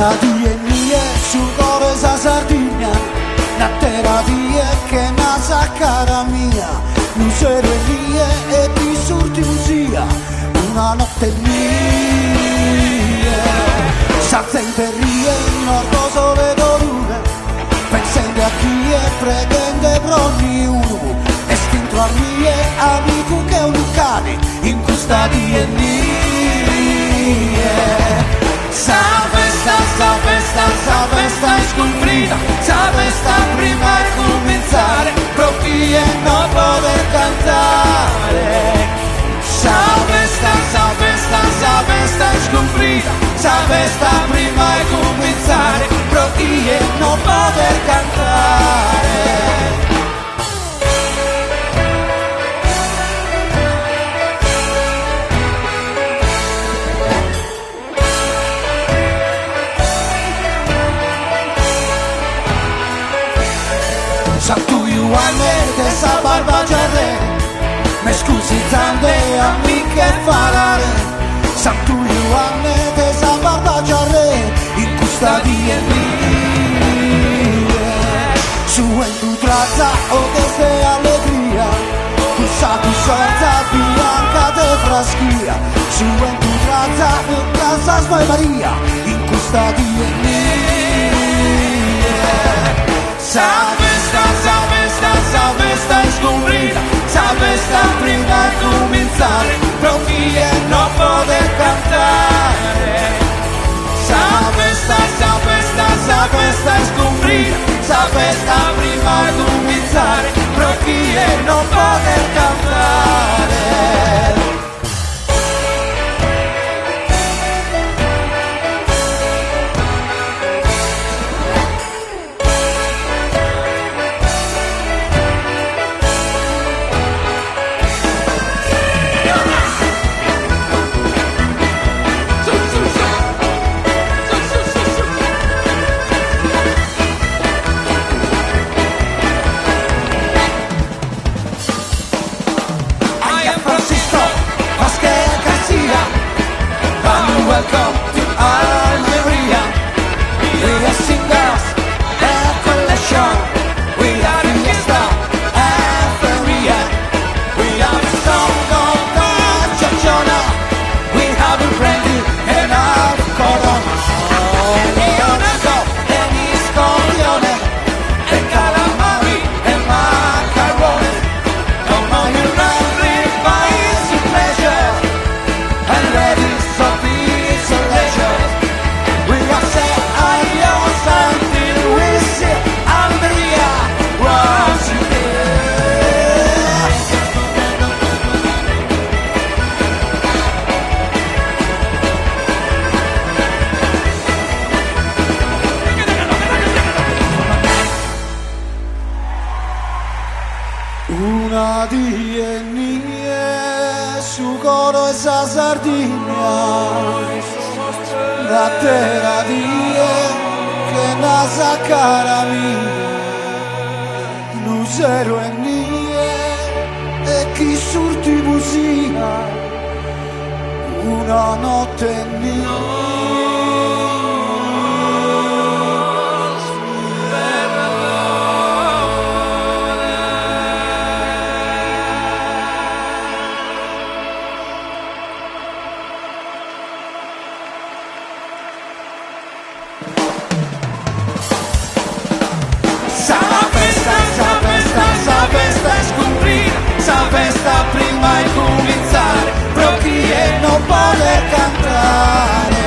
Una die su cuore sa Sardegna, una terra die che nasa cara mia, l'usero e vie e ti surti sia, una notte mia. S'azzenterie, nord sole dolore, pensando a chi è pregende per ognuno, e stintro a mie amico che è un cane, in questa die mia. Sa festa è scomprita, sa festa prima di cominciare, proprio e non poter cantare. Sa festa è scomprita, sa festa prima di cominciare, proprio e non poter cantare. Anne sa barba giarre, me scusi tante amiche falare. Santu Ioanne sa barba giarre, in questa die mie. Su en tu traza o desde allegria, tu sa tu sorta bianca de fraschia. Su en tu traza o casa svoi Maria, in questa die mie. Sa festa è scomprita, sa festa prima di cominciare, proprio e non poter cantare. Sa festa è scomprita, sa festa prima di cominciare, proprio e non poter cantare. Welcome to Almeria. We are singers and collection. We are fiesta and feria. We are the song of the Chachona. We have a brandy and our corona. And the oneso and his coglione. And calamari and macaroni. Come on, you rambling by your pleasure. And ready so be. We are say adios until we see Almeria once una die su coro e sa Sardegna, la terra die che nasa cara mia, l'usero e nie e chi surti busia, una notte mia. Sa festa prima di cominciare, proprio e non poter cantare.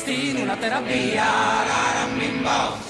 destino, una terapia. Raramimbo.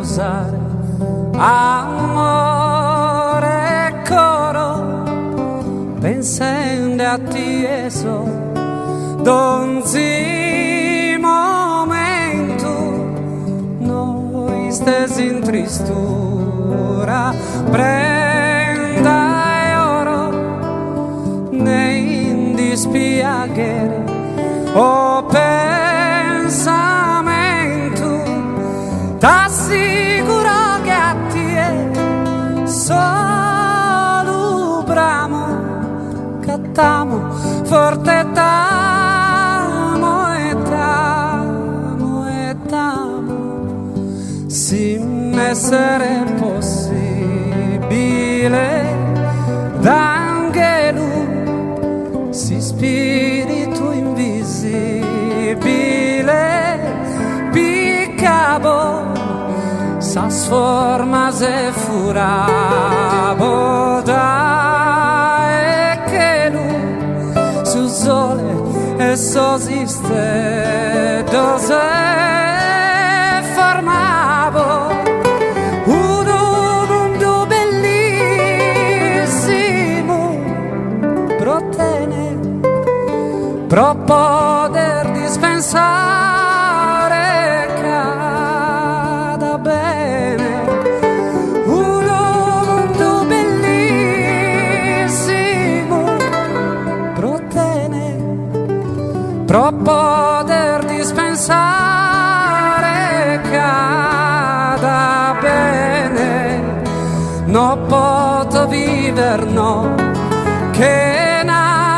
riposare. Amore coro, pensando a te so, donzi momento, noi stesi in tristura, prenda e oro, nei dispiacere, o pensamento, t'assicuro che a te solo bramo, cattamo, forte t'amo e t'amo e t'amo, se essere possibile d'angelo, si spirito invisibile, piccabo, s'as formas e furabo da e che lui su sole e sosiste dose formabo uno mondo bellissimo protene pro poter dispensare cada bene. Uno mondo bellissimo protene pro poter dispensare cada bene. No posso viver, no, che n'amargura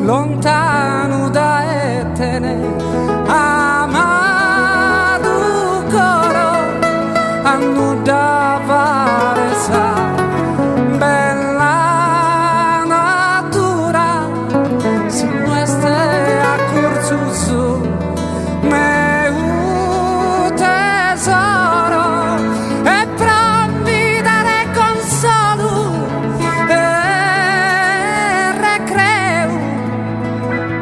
lontano da etene, amato coro annudava resa, bella natura su nuestre accurso su me un tesoro e provi dare consolo e recreo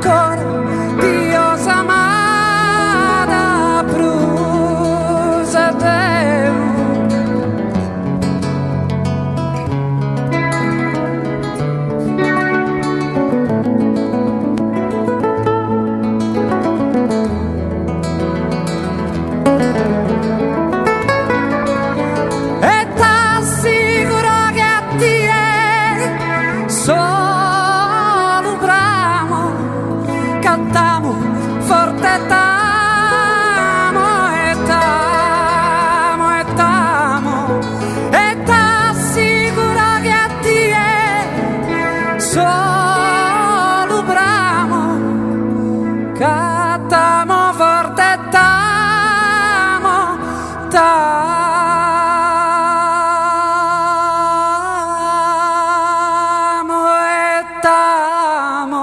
coro Dios amada prusa Deo. E t'assicuro che a te solo bramo, cantiamo forte t'amo e t'amo e t'amo. E t'assicuro che a te solo bramo, cantiamo forte t'amo, t'amo e t'amo.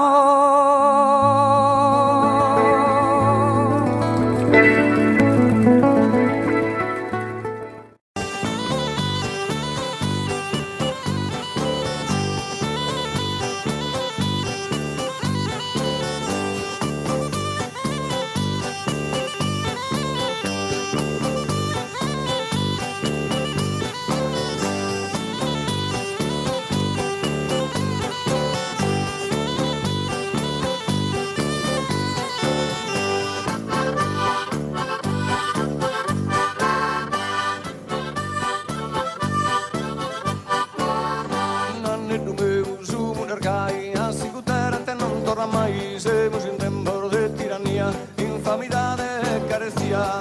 Nanne dumeu su munergai, assicurate non torna mai, siamo in tempo di tirannia, infamidade e carestia.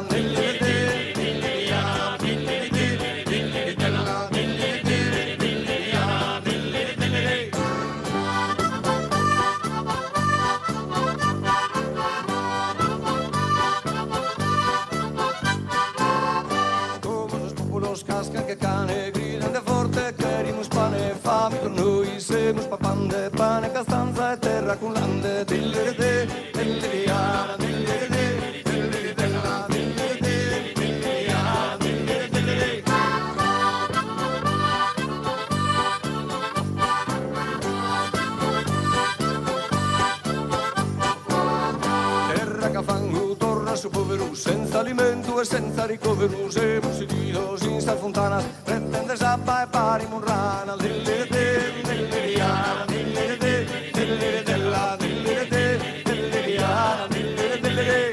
Come los populos cascan che cane, gridano de forte, querimus pane, fame con noi, semus papande, pane, castanza e terra con lande, dilliride, dilliriana, dilliride, dilliridenna, dilliride, dilliriana, dilliride. Terra che fango torna su povero senza alimento e senza ricovero, siamo sedito senza fontana, pretende sabba e pari murrana, delle dell'eriana, delle della, dell'eriana, delle.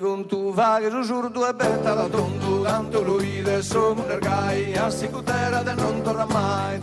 Con tu vaghe sussurro e betta la tondu, tanto lui del suo munergai, a sicutera del non torna mai,